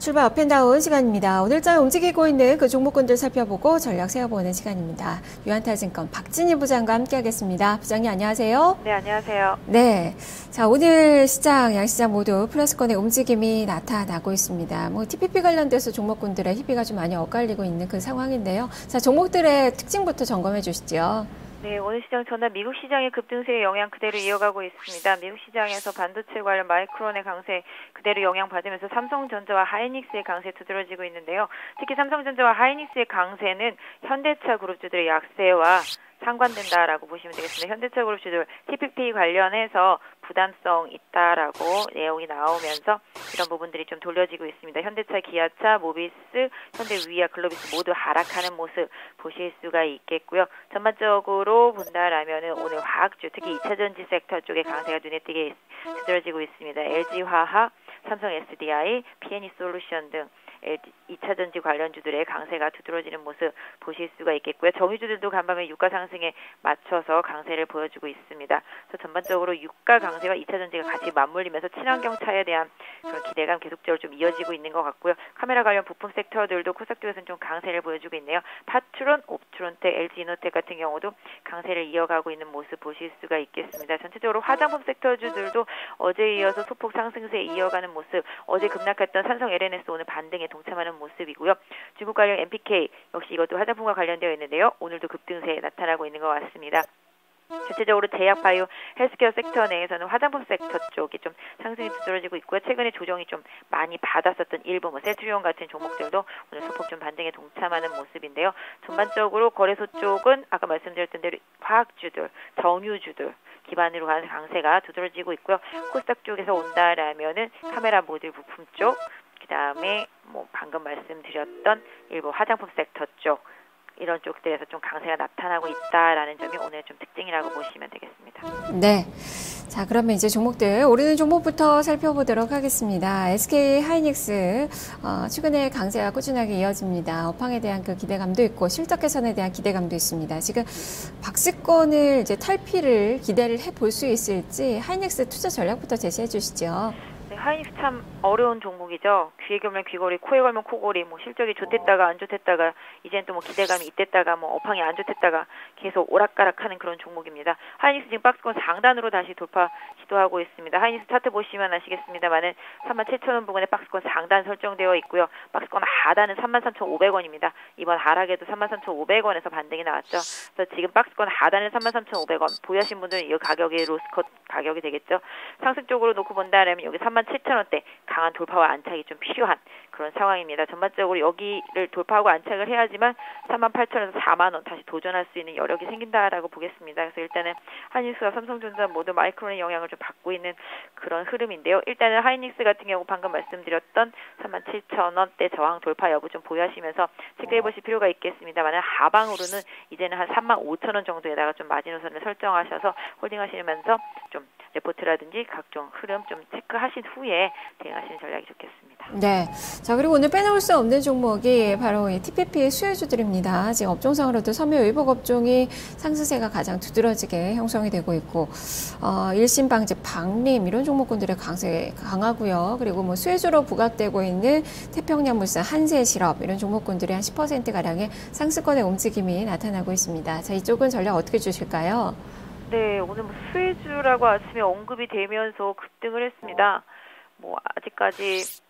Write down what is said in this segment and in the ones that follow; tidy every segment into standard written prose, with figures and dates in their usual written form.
출발 업앤다운 시간입니다. 오늘장 움직이고 있는 그 종목군들 살펴보고 전략 세워보는 시간입니다. 유한타증권 박진희 부장과 함께하겠습니다. 부장님 안녕하세요. 네, 안녕하세요. 네, 자 오늘 시장, 양시장 모두 플러스권의 움직임이 나타나고 있습니다. TPP 관련돼서 종목군들의 희비가 좀 많이 엇갈리고 있는 그 상황인데요. 자, 종목들의 특징부터 점검해 주시죠. 네, 오늘 시장 전날 미국 시장의 급등세의 영향 그대로 이어가고 있습니다. 미국 시장에서 반도체 관련 마이크론의 강세 그대로 영향받으면서 삼성전자와 하이닉스의 강세 두드러지고 있는데요. 특히 삼성전자와 하이닉스의 강세는 현대차 그룹주들의 약세와 상관된다라고 보시면 되겠습니다. 현대차 그룹주들 TPP 관련해서 부담성 있다라고 내용이 나오면서 이런 부분들이 좀 돌려지고 있습니다. 현대차, 기아차, 모비스, 현대위아, 글로비스 모두 하락하는 모습 보실 수가 있겠고요. 전반적으로 본다라면은 오늘 화학주, 특히 2차전지 섹터 쪽의 강세가 눈에 띄게 두드러지고 있습니다. LG화학, 삼성 SDI, PNE솔루션 등 2차전지 관련주들의 강세가 두드러지는 모습 보실 수가 있겠고요. 정유주들도 간밤에 유가 상승에 맞춰서 강세를 보여주고 있습니다. 그래서 전반적으로 유가 강세와 2차전지가 같이 맞물리면서 친환경 차에 대한 그런 기대감 계속적으로 좀 이어지고 있는 것 같고요. 카메라 관련 부품 섹터들도 코스닥 쪽에서는 좀 강세를 보여주고 있네요. 파트론, 옵트론텍, LG이노텍 같은 경우도 강세를 이어가고 있는 모습 보실 수가 있겠습니다. 전체적으로 화장품 섹터주들도 어제에 이어서 소폭 상승세 이어가는 모습, 어제 급락했던 삼성 LNS 오늘 반등에 동참하는 모습이고요. 중국 관련 MPK 역시 이것도 화장품과 관련되어 있는데요. 오늘도 급등세에 나타나고 있는 것 같습니다. 전체적으로 제약, 바이오, 헬스케어 섹터 내에서는 화장품 섹터 쪽이 좀 상승이 두드러지고 있고요. 최근에 조정이 좀 많이 받았었던 일부 셀트리온 같은 종목들도 오늘 소폭 좀 반등에 동참하는 모습인데요. 전반적으로 거래소 쪽은 아까 말씀드렸던 대로 화학주들, 정유주들 기반으로 가는 강세가 두드러지고 있고요. 코스닥 쪽에서 온다라면은 카메라 모듈 부품 쪽, 그 다음에 방금 말씀드렸던 일부 화장품 섹터 쪽 이런 쪽들에서 좀 강세가 나타나고 있다라는 점이 오늘 좀 특징이라고 보시면 되겠습니다. 네. 자, 그러면 이제 종목들 오르는 종목부터 살펴보도록 하겠습니다. SK 하이닉스 최근에 강세가 꾸준하게 이어집니다. 업황에 대한 그 기대감도 있고 실적 개선에 대한 기대감도 있습니다. 지금 박스권을 이제 탈피를 기대를 해볼 수 있을지 하이닉스 투자 전략부터 제시해 주시죠. 네, 하이닉스 참 어려운 종목이죠. 귀에 걸면 귀걸이, 코에 걸면 코걸이, 실적이 좋댔다가 안 좋댔다가, 이제는 또 기대감이 있댔다가, 업황이 안 좋댔다가 계속 오락가락하는 그런 종목입니다. 하이닉스 지금 박스권 상단으로 다시 돌파 시도하고 있습니다. 하이닉스 차트 보시면 아시겠습니다만은 37,000원 부근에 박스권 상단 설정되어 있고요. 박스권 하단은 33,500원입니다. 이번 하락에도 33,500원에서 반등이 나왔죠. 그래서 지금 박스권 하단은 33,500원. 보유하신 분들은 이 가격이 로스컷 가격이 되겠죠. 상승 쪽으로 놓고 본다면 여기 37,000원대 강한 돌파와 안착이 좀 필요한 그런 상황입니다. 전반적으로 여기를 돌파하고 안착을 해야지만 38,000원에서 4만원 다시 도전할 수 있는 여력이 생긴다라고 보겠습니다. 그래서 일단은 하이닉스와 삼성전자 모두 마이크론의 영향을 좀 받고 있는 그런 흐름인데요. 일단은 하이닉스 같은 경우 방금 말씀드렸던 37,000원대 저항 돌파 여부 좀 보유하시면서 체크해 보실 필요가 있겠습니다만 하방으로는 이제는 한 35,000원 정도에다가 좀 마지노선을 설정하셔서 홀딩하시면서 좀 레포트라든지 각종 흐름 좀 체크하신 후에 대응하시는 전략이 좋겠습니다. 네. 자, 그리고 오늘 빼놓을 수 없는 종목이 바로 이 TPP 수혜주들입니다. 지금 업종상으로도 섬유 의복 업종이 상승세가 가장 두드러지게 형성이 되고 있고, 일신방직, 방림 이런 종목군들의 강세 강하고요. 그리고 수혜주로 부각되고 있는 태평양물산, 한세실업 이런 종목군들이 한 10%가량의 상승권의 움직임이 나타나고 있습니다. 자, 이쪽은 전략 어떻게 주실까요? 네, 오늘 수혜주라고 아침에 언급이 되면서 급등을 했습니다. 아직까지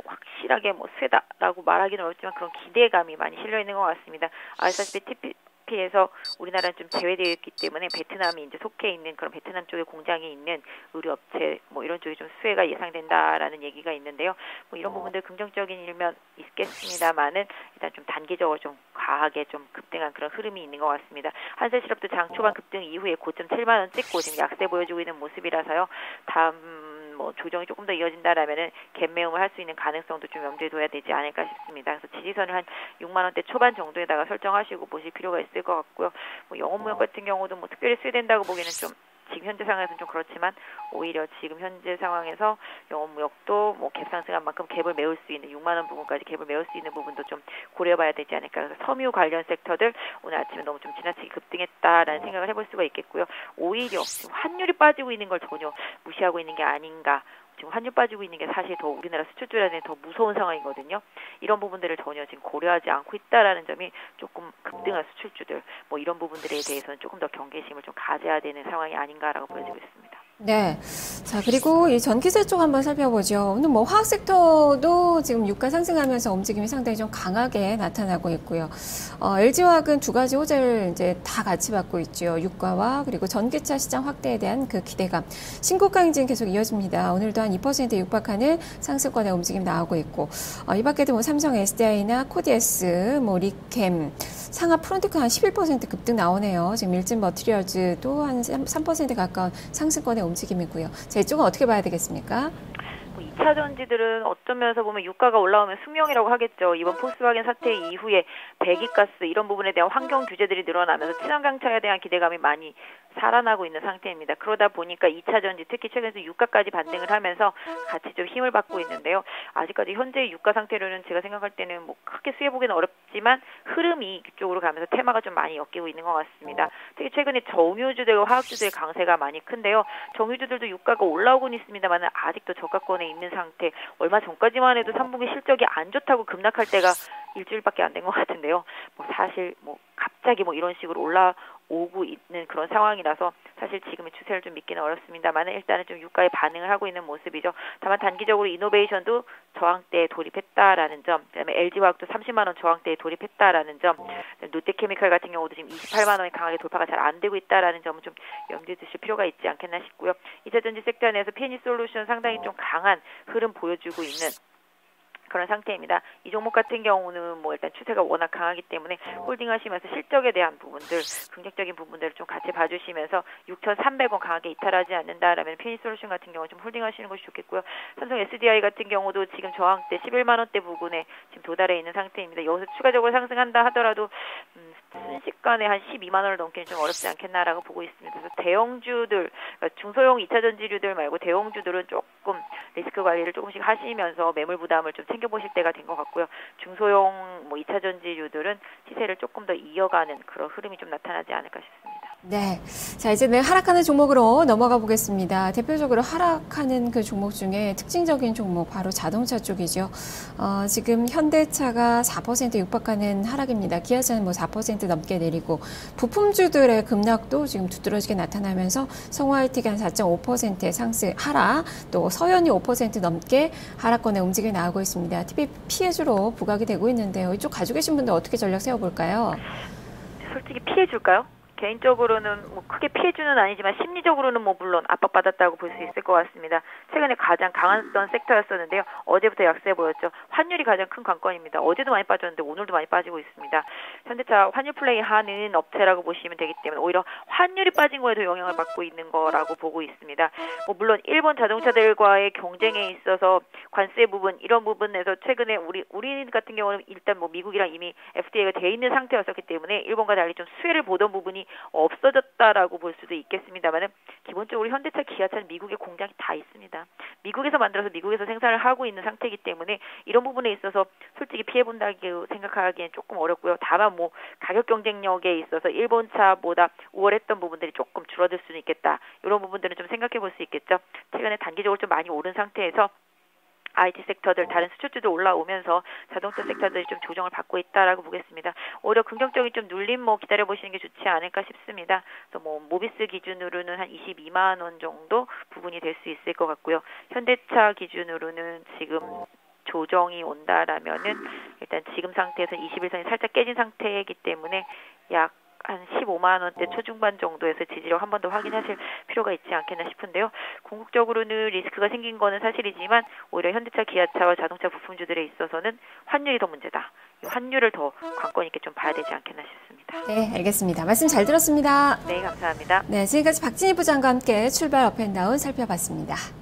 확실하게 수혜다라고 말하기는 어렵지만 그런 기대감이 많이 실려 있는 것 같습니다. 아시다시피 TPP에서 우리나라는 좀 제외되어 있기 때문에 베트남이 이제 속해 있는 그런 베트남 쪽에 공장이 있는 의류업체 이런 쪽이 좀 수혜가 예상된다라는 얘기가 있는데요. 이런 부분들 긍정적인 일면 있겠습니다만은 일단 좀 단기적으로 좀 과하게 좀 급등한 그런 흐름이 있는 것 같습니다. 한세실업도 장 초반 급등 이후에 고점 7만원 찍고 지금 약세 보여주고 있는 모습이라서요. 다음 조정이 조금 더 이어진다라면은 갭매움을 할 수 있는 가능성도 좀 염두에 둬야 되지 않을까 싶습니다. 그래서 지지선을 한 6만원대 초반 정도에다가 설정하시고 보실 필요가 있을 것 같고요. 영업무역 같은 경우도 특별히 수혜된다고 보기에는 좀 지금 현재 상황에서는 좀 그렇지만 오히려 지금 현재 상황에서 영업무역도 갭 상승한 만큼 갭을 메울 수 있는 6만 원 부분까지 갭을 메울 수 있는 부분도 좀 고려해봐야 되지 않을까. 그래서 섬유 관련 섹터들 오늘 아침에 너무 좀 지나치게 급등했다라는 생각을 해볼 수가 있겠고요. 오히려 지금 환율이 빠지고 있는 걸 전혀 무시하고 있는 게 아닌가. 지금 환율 빠지고 있는 게 사실 더 우리나라 수출주들한테 더 무서운 상황이거든요. 이런 부분들을 전혀 지금 고려하지 않고 있다라는 점이 조금 급등한 수출주들 뭐 이런 부분들에 대해서는 조금 더 경계심을 좀 가져야 되는 상황이 아닌가라고 보여지고 있습니다. 네. 자, 그리고 이 전기세 쪽 한번 살펴보죠. 오늘 뭐 화학 섹터도 지금 유가 상승하면서 움직임이 상당히 좀 강하게 나타나고 있고요. LG화학은 두 가지 호재를 이제 다 같이 받고 있죠. 유가와 그리고 전기차 시장 확대에 대한 그 기대감. 신고가 행진 계속 이어집니다. 오늘도 한 2%에 육박하는 상승권의 움직임 나오고 있고, 이 밖에도 뭐 삼성 SDI나 코디에스, 뭐 리캠, 상하 프론테크 한 11% 급등 나오네요. 지금 일진 머티리얼즈도 한 3% 가까운 상승권의 움직임이고요. 자, 이쪽은 어떻게 봐야 되겠습니까? 2차 전지들은 어떤 면에서 보면 유가가 올라오면 숙명이라고 하겠죠. 이번 폭스바겐 사태 이후에 배기가스 이런 부분에 대한 환경 규제들이 늘어나면서 친환경차에 대한 기대감이 많이 살아나고 있는 상태입니다. 그러다 보니까 2차 전지 특히 최근에 유가까지 반등을 하면서 같이 좀 힘을 받고 있는데요. 아직까지 현재 유가 상태로는 제가 생각할 때는 뭐 크게 수혜보기는 어렵지만 흐름이 그쪽으로 가면서 테마가 좀 많이 엮이고 있는 것 같습니다. 특히 최근에 정유주들과 화학주들의 강세가 많이 큰데요. 정유주들도 유가가 올라오고는 있습니다만 아직도 저가권에 있는 상태. 얼마 전까지만 해도 3분기 실적이 안 좋다고 급락할 때가 일주일밖에 안 된 것 같은데요. 뭐 사실 뭐 갑자기 뭐 이런 식으로 올라오고 있는 그런 상황이라서 사실 지금의 추세를 좀 믿기는 어렵습니다만 일단은 좀 유가에 반응을 하고 있는 모습이죠. 다만 단기적으로 이노베이션도 저항대에 돌입했다라는 점, 그다음에 LG화학도 30만 원 저항대에 돌입했다라는 점, 롯데케미칼 같은 경우도 지금 28만 원이 강하게 돌파가 잘 안 되고 있다라는 점은 좀 염두에 두실 필요가 있지 않겠나 싶고요. 2차 전지 섹터 내에서 PNG솔루션 상당히 좀 강한 흐름 보여주고 있는 그런 상태입니다. 이 종목 같은 경우는 뭐 일단 추세가 워낙 강하기 때문에 홀딩하시면서 실적에 대한 부분들, 긍정적인 부분들을 좀 같이 봐주시면서 6,300원 강하게 이탈하지 않는다라면 PNG솔루션 같은 경우 좀 홀딩하시는 것이 좋겠고요. 삼성 SDI 같은 경우도 지금 저항대 11만 원대 부근에 지금 도달해 있는 상태입니다. 여기서 추가적으로 상승한다 하더라도 순식간에 한 12만 원을 넘기는 좀 어렵지 않겠나라고 보고 있습니다. 그래서 대형주들, 그러니까 중소형 2차 전지류들 말고 대형주들은 조금 리스크 관리를 조금씩 하시면서 매물 부담을 좀 챙겨보실 때가 된 것 같고요. 중소형 뭐 2차 전지류들은 시세를 조금 더 이어가는 그런 흐름이 좀 나타나지 않을까 싶습니다. 네. 자, 이제 하락하는 종목으로 넘어가 보겠습니다. 대표적으로 하락하는 그 종목 중에 특징적인 종목 바로 자동차 쪽이죠. 지금 현대차가 4% 육박하는 하락입니다. 기아차는 뭐 4% 넘게 내리고 부품주들의 급락도 지금 두드러지게 나타나면서 성화이틱이 한 4.5%의 상승 하락, 또 서현이 5% 넘게 하락권의 움직임이 나오고 있습니다. TV 피해주로 부각이 되고 있는데요. 이쪽 가지고 계신 분들 어떻게 전략 세워볼까요? 솔직히 피해줄까요? 개인적으로는 뭐 크게 피해주는 아니지만 심리적으로는 뭐 물론 압박받았다고 볼 수 있을 것 같습니다. 최근에 가장 강했던 섹터였었는데요. 어제부터 약세 보였죠. 환율이 가장 큰 관건입니다. 어제도 많이 빠졌는데 오늘도 많이 빠지고 있습니다. 현대차 환율 플레이 하는 업체라고 보시면 되기 때문에 오히려 환율이 빠진 거에도 영향을 받고 있는 거라고 보고 있습니다. 뭐 물론 일본 자동차들과의 경쟁에 있어서 관세 부분 이런 부분에서 최근에 우리 같은 경우는 일단 뭐 미국이랑 이미 FTA가 돼 있는 상태였었기 때문에 일본과 달리 좀 수혜를 보던 부분이 없어졌다라고 볼 수도 있겠습니다만은 기본적으로 현대차, 기아차는 미국에 공장이 다 있습니다. 미국에서 만들어서 미국에서 생산을 하고 있는 상태이기 때문에 이런 부분에 있어서 솔직히 피해본다고 생각하기엔 조금 어렵고요. 다만 뭐 가격 경쟁력에 있어서 일본차보다 우월했던 부분들이 조금 줄어들 수는 있겠다. 이런 부분들은 좀 생각해 볼 수 있겠죠. 최근에 단기적으로 좀 많이 오른 상태에서 IT 섹터들, 다른 수출주도 올라오면서 자동차 섹터들이 좀 조정을 받고 있다라고 보겠습니다. 오히려 긍정적인 좀 눌림 기다려보시는 게 좋지 않을까 싶습니다. 그래서 뭐 모비스 기준으로는 한 22만 원 정도 부분이 될 수 있을 것 같고요. 현대차 기준으로는 지금 조정이 온다라면은 일단 지금 상태에서 21선이 살짝 깨진 상태이기 때문에 약 한 15만 원대 초중반 정도에서 지지력 한 번 더 확인하실 필요가 있지 않겠나 싶은데요. 궁극적으로는 리스크가 생긴 거는 사실이지만 오히려 현대차, 기아차와 자동차 부품주들에 있어서는 환율이 더 문제다. 이 환율을 더 관건 있게 좀 봐야 되지 않겠나 싶습니다. 네, 알겠습니다. 말씀 잘 들었습니다. 네, 감사합니다. 네, 지금까지 박진희 부장과 함께 출발 업앤다운 살펴봤습니다.